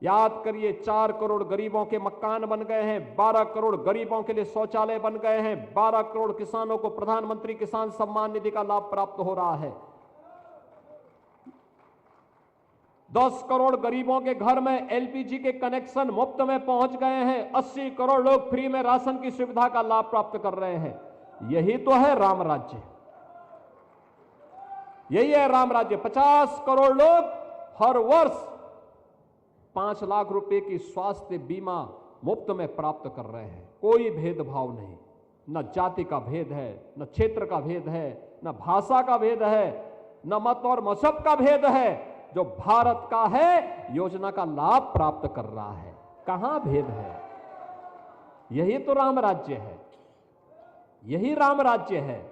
याद करिए, 4 करोड़ गरीबों के मकान बन गए हैं, 12 करोड़ गरीबों के लिए शौचालय बन गए हैं, 12 करोड़ किसानों को प्रधानमंत्री किसान सम्मान निधि का लाभ प्राप्त हो रहा है, 10 करोड़ गरीबों के घर में एलपीजी के कनेक्शन मुफ्त में पहुंच गए हैं, 80 करोड़ लोग फ्री में राशन की सुविधा का लाभ प्राप्त कर रहे हैं। यही तो है राम राज्य, यही है राम राज्य। 50 करोड़ लोग हर वर्ष 5 लाख रुपए की स्वास्थ्य बीमा मुफ्त में प्राप्त कर रहे हैं। कोई भेदभाव नहीं, न जाति का भेद है, न क्षेत्र का भेद है, न भाषा का भेद है, न मत और मजहब का भेद है। जो भारत का है योजना का लाभ प्राप्त कर रहा है, कहां भेद है? यही तो राम राज्य है, यही राम राज्य है।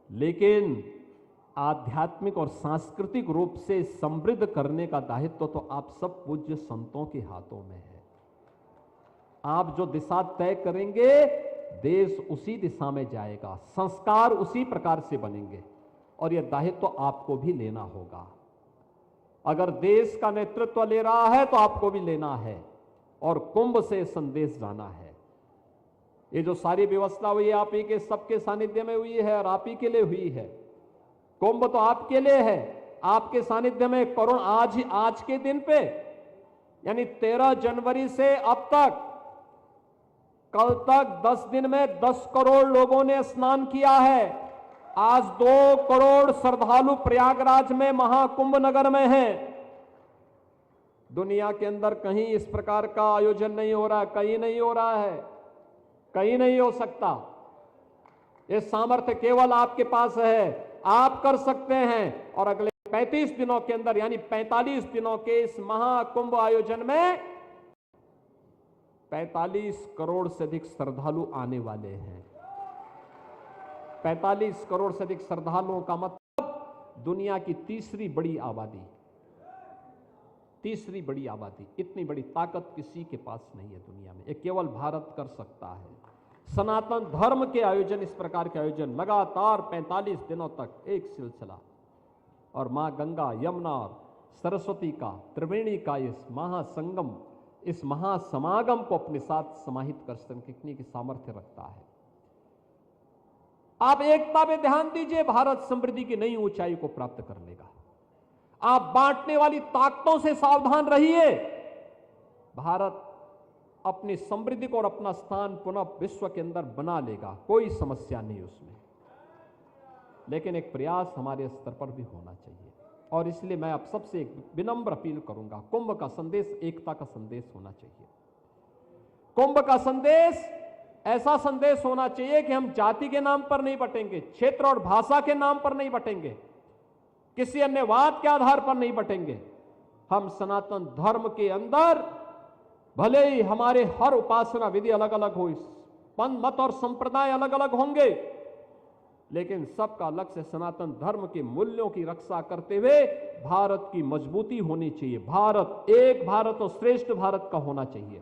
लेकिन आध्यात्मिक और सांस्कृतिक रूप से समृद्ध करने का दायित्व तो आप सब पूज्य संतों के हाथों में है। आप जो दिशा तय करेंगे, देश उसी दिशा में जाएगा, संस्कार उसी प्रकार से बनेंगे, और यह दायित्व तो आपको भी लेना होगा। अगर देश का नेतृत्व ले रहा है तो आपको भी लेना है, और कुंभ से संदेश जाना है। ये जो सारी व्यवस्था हुई है आप ही के सबके सानिध्य में हुई है और आप ही के लिए हुई है। कुंभ तो आपके लिए है, आपके सानिध्य में करोड़ आज के दिन पे यानी 13 जनवरी से अब तक, कल तक 10 दिन में 10 करोड़ लोगों ने स्नान किया है। आज 2 करोड़ श्रद्धालु प्रयागराज में महाकुंभ नगर में हैं। दुनिया के अंदर कहीं इस प्रकार का आयोजन नहीं हो रहा, कहीं नहीं हो रहा है, कहीं नहीं हो सकता। ये सामर्थ्य केवल आपके पास है, आप कर सकते हैं। और अगले 35 दिनों के अंदर यानी 45 दिनों के इस महाकुंभ आयोजन में 45 करोड़ से अधिक श्रद्धालु आने वाले हैं। 45 करोड़ से अधिक श्रद्धालुओं का मतलब दुनिया की तीसरी बड़ी आबादी, तीसरी बड़ी आबादी। इतनी बड़ी ताकत किसी के पास नहीं है दुनिया में, ये केवल भारत कर सकता है। सनातन धर्म के आयोजन, इस प्रकार के आयोजन लगातार 45 दिनों तक एक सिलसिला, और मां गंगा, यमुना और सरस्वती का, त्रिवेणी का इस महासंगम, इस महासमागम को अपने साथ समाहित कर सकने की सामर्थ्य रखता है। आप एकता पे ध्यान दीजिए, भारत समृद्धि की नई ऊंचाई को प्राप्त कर लेगा। आप बांटने वाली ताकतों से सावधान रहिए। भारत अपनी समृद्धि को और अपना स्थान पुनः विश्व के अंदर बना लेगा, कोई समस्या नहीं उसमें। लेकिन एक प्रयास हमारे स्तर पर भी होना चाहिए, और इसलिए मैं आप सबसे एक विनम्र अपील करूंगा, कुंभ का संदेश एकता का संदेश होना चाहिए। कुंभ का संदेश ऐसा संदेश होना चाहिए कि हम जाति के नाम पर नहीं बटेंगे, क्षेत्र और भाषा के नाम पर नहीं बटेंगे, किसी अन्य वाद के आधार पर नहीं बटेंगे। हम सनातन धर्म के अंदर भले ही हमारे हर उपासना विधि अलग अलग हो, पंथ मत और संप्रदाय अलग अलग होंगे, लेकिन सबका लक्ष्य सनातन धर्म के मूल्यों की रक्षा करते हुए भारत की मजबूती होनी चाहिए। भारत एक भारत और श्रेष्ठ भारत का होना चाहिए।